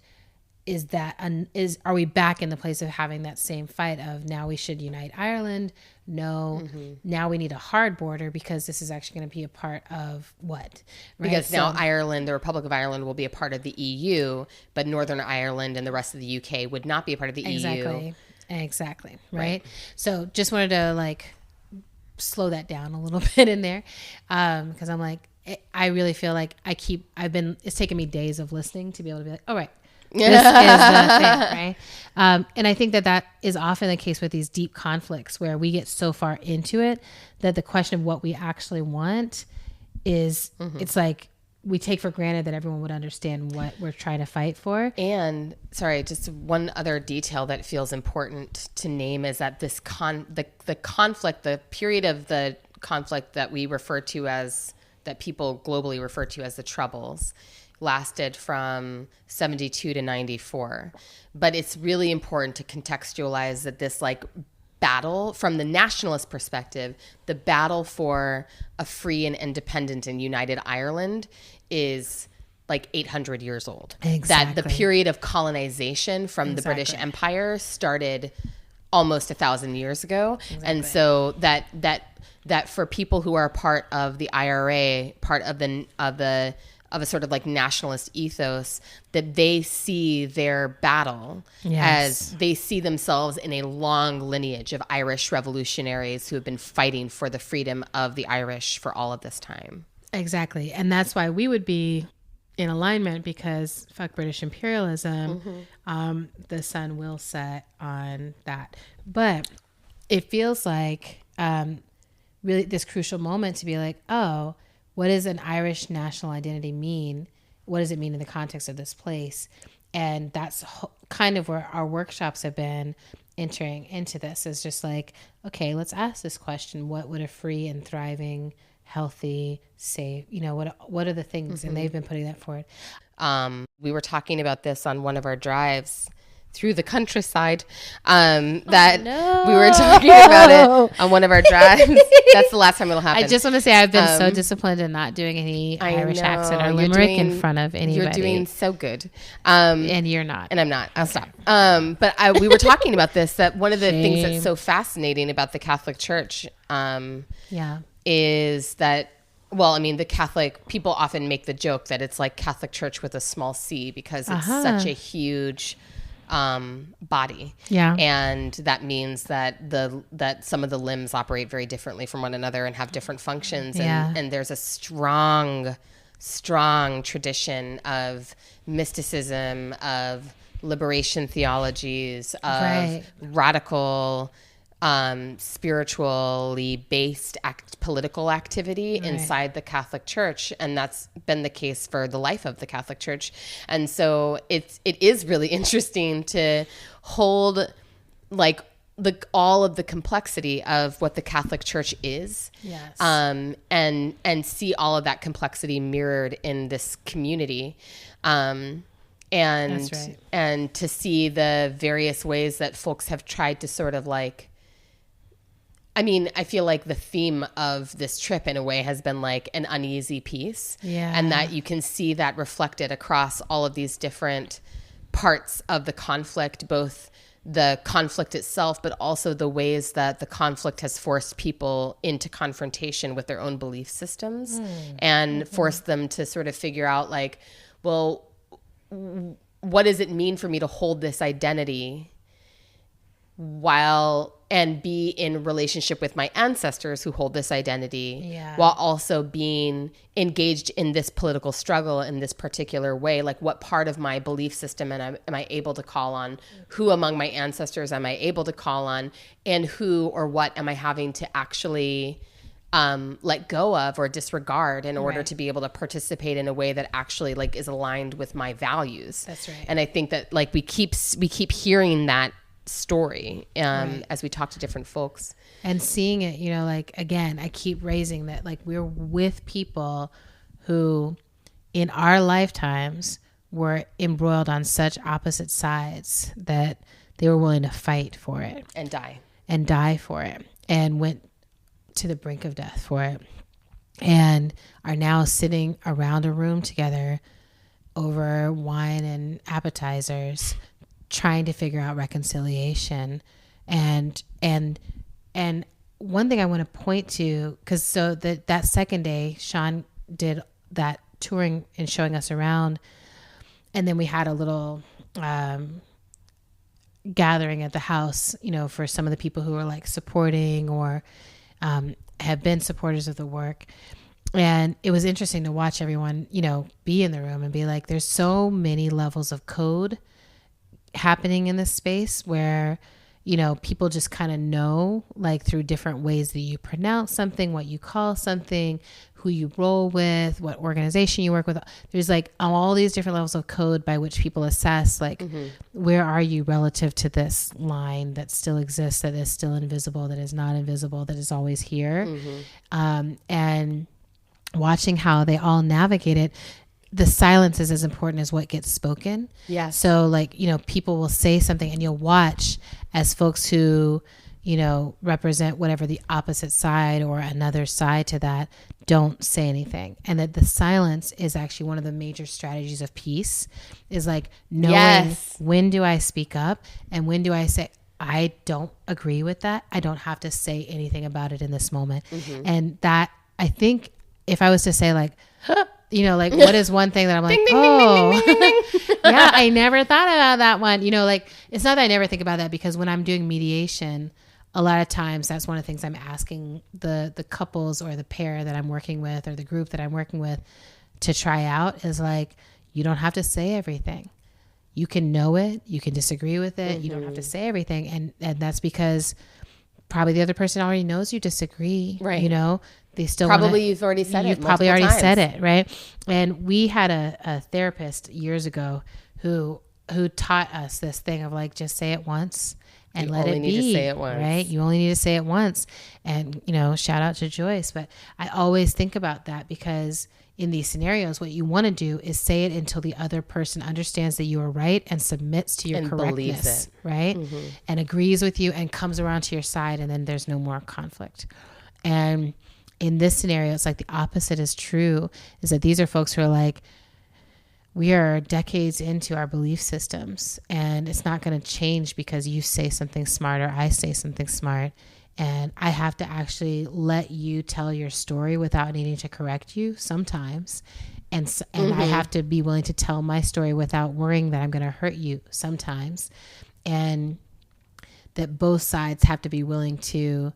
Are we back in the place of having that same fight of now we should unite Ireland? No, now we need a hard border because this is actually going to be a part of what? Right? Because now Ireland, the Republic of Ireland, will be a part of the EU, but Northern Ireland and the rest of the UK would not be a part of the EU. Exactly. Right. So just wanted to like slow that down a little bit in there, because I'm like, I really feel like it's taken me days of listening to be able to be like, all right, this is the thing, right? And I think that is often the case with these deep conflicts where we get so far into it that the question of what we actually want is, it's like we take for granted that everyone would understand what we're trying to fight for. And just one other detail that feels important to name is that this the conflict, the period of the conflict that we refer to as, that people globally refer to as the Troubles, lasted from 72 to 94. But it's really important to contextualize that this like battle from the nationalist perspective, the battle for a free and independent and united Ireland is like 800 years old. Exactly. That the period of colonization from the British Empire started almost 1,000 years ago. Exactly. And so that for people who are part of the IRA, part of a sort of like nationalist ethos, that they see their battle as they see themselves in a long lineage of Irish revolutionaries who have been fighting for the freedom of the Irish for all of this time. Exactly. And that's why we would be in alignment, because fuck British imperialism, the sun will set on that. But it feels like really this crucial moment to be like, oh, what does an Irish national identity mean what does it mean in the context of this place? And that's kind of where our workshops have been entering into this, is just like, okay, let's ask this question. What would a free and thriving, healthy, safe, what are the things? And they've been putting that forward. We were talking about this on one of our drives through the countryside, that we were talking about it on one of our drives. That's the last time it'll happen. I just want to say I've been so disciplined in not doing any Irish accent or limerick in front of anybody. You're doing so good. And you're not. And I'm not. I'll stop. But we were talking about this, that one of the things that's so fascinating about the Catholic Church is that, well, I mean, the Catholic, people often make the joke that it's like Catholic Church with a small c, because it's such a huge body. Yeah. And that means that that some of the limbs operate very differently from one another and have different functions. And there's a strong tradition of mysticism, of liberation theologies, of radical, spiritually based political activity inside the Catholic Church. And that's been the case for the life of the Catholic Church. And so it is really interesting to hold like all of the complexity of what the Catholic Church is. Yes. And see all of that complexity mirrored in this community. And to see the various ways that folks have tried to sort of like, I mean, I feel like the theme of this trip in a way has been like an uneasy peace. Yeah. And that you can see that reflected across all of these different parts of the conflict, both the conflict itself, but also the ways that the conflict has forced people into confrontation with their own belief systems and forced them to sort of figure out like, well, what does it mean for me to hold this identity and be in relationship with my ancestors who hold this identity while also being engaged in this political struggle in this particular way? Like, what part of my belief system am I able to call on? Who among my ancestors am I able to call on? And who or what am I having to actually let go of or disregard in order to be able to participate in a way that actually like is aligned with my values? That's right. And I think that like we keep hearing that story as we talk to different folks and seeing it, like, again, I keep raising that, like, we're with people who in our lifetimes were embroiled on such opposite sides that they were willing to fight for it and die for it, and went to the brink of death for it, and are now sitting around a room together over wine and appetizers, trying to figure out reconciliation. And one thing I want to point to, because that second day, Sean did that touring and showing us around, and then we had a little gathering at the house, for some of the people who were like supporting or have been supporters of the work. And it was interesting to watch everyone, be in the room and be like, there's so many levels of code happening in this space where, people just kind of know, like, through different ways that you pronounce something, what you call something, who you roll with, what organization you work with. There's like all these different levels of code by which people assess, like, where are you relative to this line that still exists, that is still invisible, that is not invisible, that is always here. And watching how they all navigate it. The silence is as important as what gets spoken. Yeah. So like, people will say something and you'll watch as folks who, represent whatever the opposite side or another side to that don't say anything. And that the silence is actually one of the major strategies of peace, is like knowing when do I speak up and when do I say, I don't agree with that. I don't have to say anything about it in this moment. And that, I think if I was to say like, like, what is one thing that I'm like, ding, ding, ding, ding, yeah, I never thought about that one. Like, it's not that I never think about that, because when I'm doing mediation, a lot of times that's one of the things I'm asking the couples or the pair that I'm working with or the group that I'm working with to try out, is like, you don't have to say everything. You can know it. You can disagree with it. You don't have to say everything. And that's because probably the other person already knows you disagree. Right. they still probably you've already said it. You've probably already times. said it, right? And we had a therapist years ago who taught us this thing of like, just say it once and let it be. You only need to say it once, right? You only need to say it once. And shout out to Joyce, but I always think about that because in these scenarios, what you want to do is say it until the other person understands that you are right and submits to your and correctness, right? Mm-hmm. And agrees with you and comes around to your side, and then there's no more conflict. And in this scenario, it's like the opposite is true, is that these are folks who are like, we are decades into our belief systems, and it's not going to change because you say something smart or I say something smart. And I have to actually let you tell your story without needing to correct you sometimes. And mm-hmm. I have to be willing to tell my story without worrying that I'm going to hurt you sometimes. And that both sides have to be willing to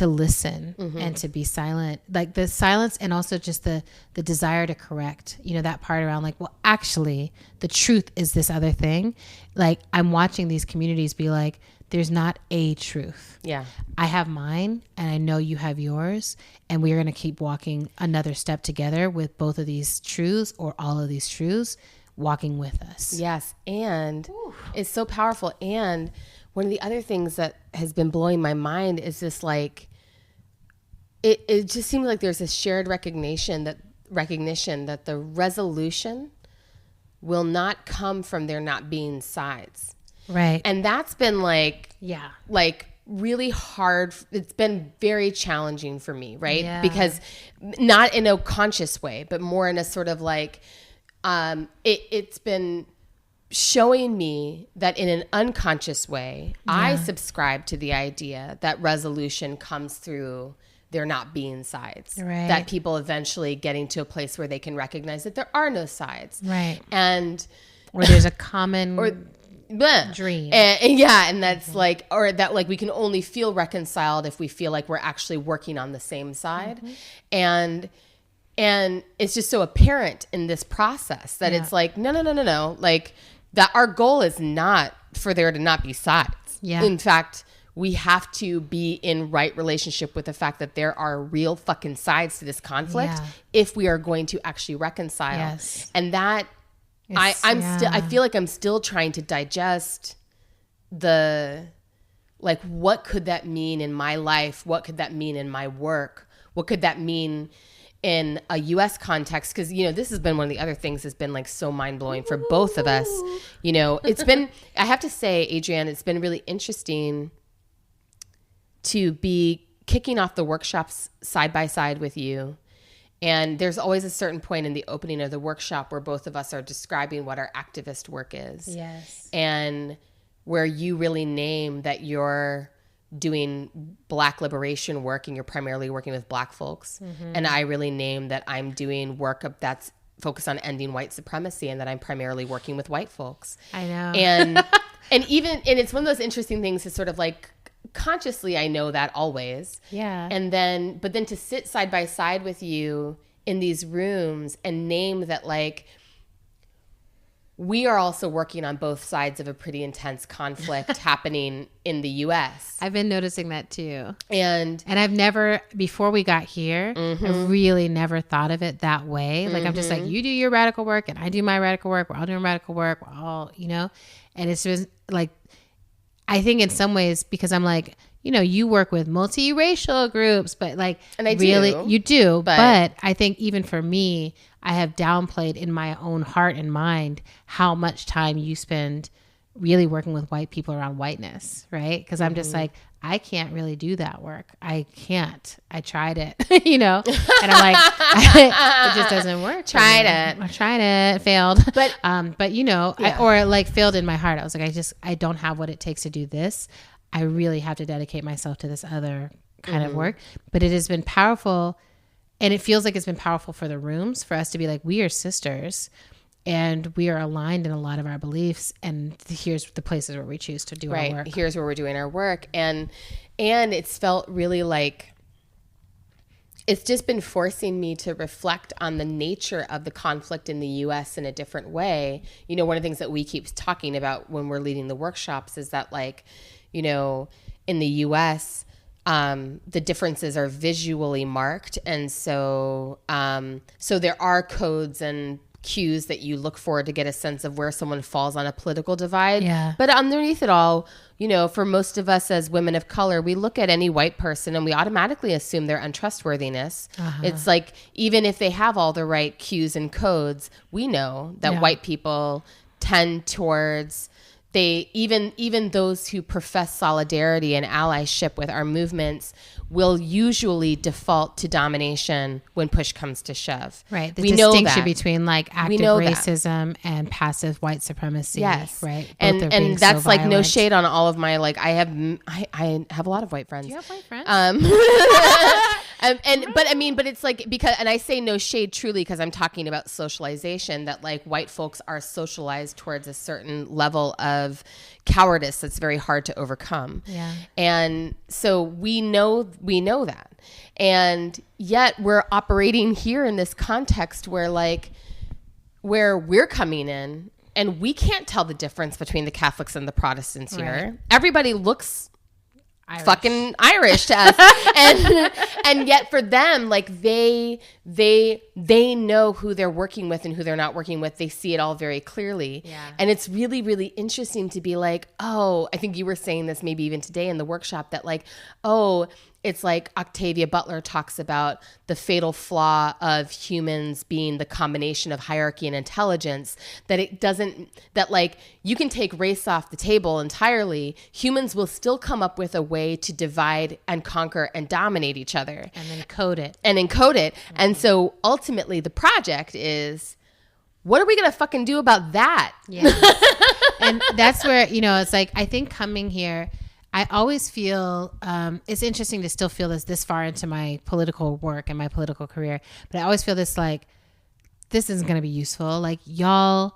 listen mm-hmm. and to be silent. Like the silence and also just the desire to correct, that part around like, well, actually the truth is this other thing. Like I'm watching these communities be like, there's not a truth. Yeah. I have mine and I know you have yours, and we are going to keep walking another step together with both of these truths or all of these truths walking with us. Yes. And it's so powerful. And one of the other things that has been blowing my mind is this, like, it just seems like there's this shared recognition that the resolution will not come from there not being sides. Right. And that's been like really hard. It's been very challenging for me, right? Yeah. Because not in a conscious way, but more in a sort of like, it's been showing me that in an unconscious way, I subscribe to the idea that resolution comes through there not being sides. Right. That people eventually getting to a place where they can recognize that there are no sides. Right. And or there's a common dream. And that's mm-hmm. like, or that like we can only feel reconciled if we feel like we're actually working on the same side. Mm-hmm. And it's just so apparent in this process that it's like, no. Like that our goal is not for there to not be sides. Yeah. In fact, we have to be in right relationship with the fact that there are real fucking sides to this conflict if we are going to actually reconcile. Yes. And that I feel like I'm still trying to digest like, what could that mean in my life? What could that mean in my work? What could that mean in a U.S. context? Because, this has been one of the other things that's been like so mind blowing for both of us. It's been, I have to say, Adrienne, it's been really interesting to be kicking off the workshops side by side with you. And there's always a certain point in the opening of the workshop where both of us are describing what our activist work is. Yes. And where you really name that you're doing Black liberation work and you're primarily working with Black folks. Mm-hmm. And I really name that I'm doing work that's focused on ending white supremacy and that I'm primarily working with white folks. I know. And it's one of those interesting things to sort of like, consciously I know that always. Yeah. But then to sit side by side with you in these rooms and name that like we are also working on both sides of a pretty intense conflict happening in the US. I've been noticing that too. And I've never, before we got here, mm-hmm. I really never thought of it that way. Like, mm-hmm. I'm just like, you do your radical work and I do my radical work. We're all doing radical work. We're all, and it's just like, I think in some ways, because I'm like, you work with multiracial groups, but like, and I really, do. You do. But I think even for me, I have downplayed in my own heart and mind how much time you spend really working with white people around whiteness, right? Because I'm just like, I can't really do that work. I can't. I tried it, and I'm like, it just doesn't work. I tried it, failed. But failed in my heart. I was like, I don't have what it takes to do this. I really have to dedicate myself to this other kind of work. But it has been powerful, and it feels like it's been powerful for the rooms for us to be like, we are sisters. And we are aligned in a lot of our beliefs. And here's the places where we choose to do our work. Here's where we're doing our work. And it's felt really like it's just been forcing me to reflect on the nature of the conflict in the U.S. in a different way. One of the things that we keep talking about when we're leading the workshops is that, like, in the U.S., the differences are visually marked. And so there are codes and cues that you look for to get a sense of where someone falls on a political divide. Yeah. But underneath it all, you know, for most of us as women of color, we look at any white person and we automatically assume their untrustworthiness. It's like, even if they have all the right cues and codes, we know that white people tend towards, even those who profess solidarity and allyship with our movements will usually default to domination when push comes to shove. Right. The we know distinction that. between like active racism and passive white susupremacy. Yes. Right. And that's so like no violent. shade on all of my, like, I have a lot of white friends. Do you have white friends? But it's like, because, and I say no shade truly because I'm talking about socialization, that like white folks are socialized towards a certain level of cowardice that's very hard to overcome. Yeah. And so we know that. And yet we're operating here in this context where we're coming in and we can't tell the difference between the Catholics and the Protestants here. Right. Everybody looks Irish. fucking Irish to us. and yet for them, like they know who they're working with and who they're not working with. They see it all very clearly. Yeah. And it's really, really interesting to be like, oh, I think you were saying this maybe even today in the workshop, that like, oh, it's like Octavia Butler talks about the fatal flaw of humans being the combination of hierarchy and intelligence, that like you can take race off the table entirely. Humans will still come up with a way to divide and conquer and dominate each other. And then code it. Mm-hmm. And so ultimately the project is, what are we going to fucking do about that? Yeah. And that's where, you know, it's like, I think coming here, I always feel it's interesting to still feel this far into my political work and my political career, but I always feel this like, this isn't going to be useful. Like y'all,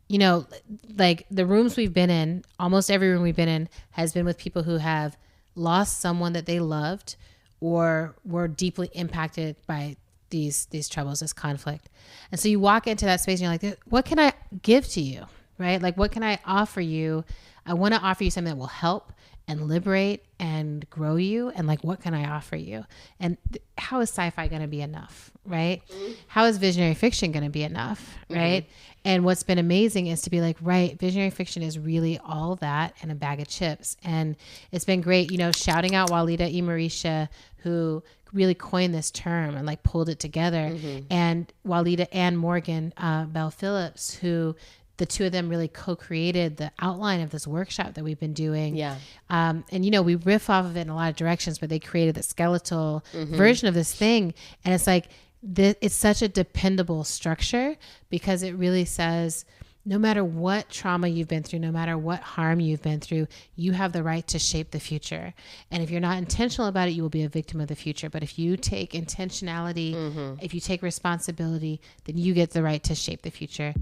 you know, like the rooms we've been in, almost every room we've been in has been with people who have lost someone that they loved or were deeply impacted by these troubles, this conflict. And so you walk into that space and you're like, what can I give to you? Right? Like, what can I offer you? I want to offer you something that will help and liberate and grow you. And like, what can I offer you? And how is sci-fi going to be enough? Right? Mm-hmm. How is visionary fiction going to be enough? Right? Mm-hmm. And what's been amazing is to be like, right, visionary fiction is really all that and a bag of chips. And it's been great, you know, shouting out Walida Imarisha, who really coined this term and like pulled it together. Mm-hmm. And Walida and Morgan Bell Phillips, who the two of them really co-created the outline of this workshop that we've been doing. Yeah. And, you know, we riff off of it in a lot of directions, but they created the skeletal version of this thing. And it's like, it's such a dependable structure because it really says, no matter what trauma you've been through, no matter what harm you've been through, you have the right to shape the future. And if you're not intentional about it, you will be a victim of the future. But if you take intentionality, if you take responsibility, then you get the right to shape the future.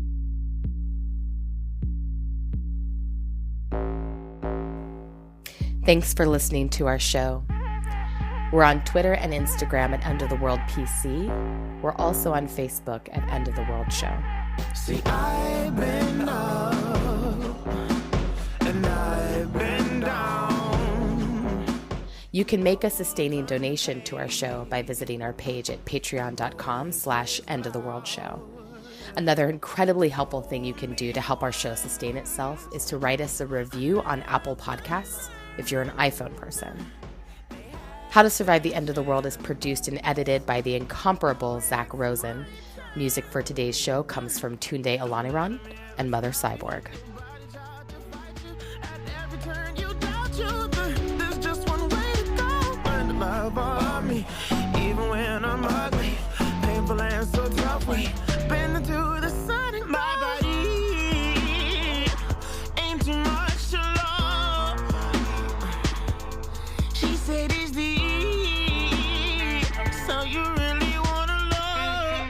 Thanks for listening to our show. We're on Twitter and Instagram at End of the World PC. We're also on Facebook at End of the World Show. See, I've been up and I've been down. You can make a sustaining donation to our show by visiting our page at patreon.com/endoftheworldshow. Another incredibly helpful thing you can do to help our show sustain itself is to write us a review on Apple Podcasts if you're an iPhone person. How to Survive the End of the World is produced and edited by the incomparable Zach Rosen. Music for today's show comes from Tunde Olaniran and Mother Cyborg. Even when I'm ugly, painful and so tough, we bend to the sun in my body. Ain't too much to love. She said it's deep, so you really wanna look.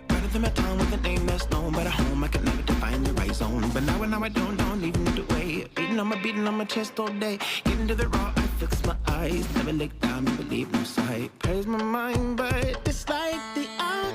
Running through my town with a name that's known, but at home I can never define the right zone. But now I don't even need to wait. Beating on my chest all day. Getting to the raw, I fix my eyes. Never look down, never leave no sight. Praise my mind, but it's like the eye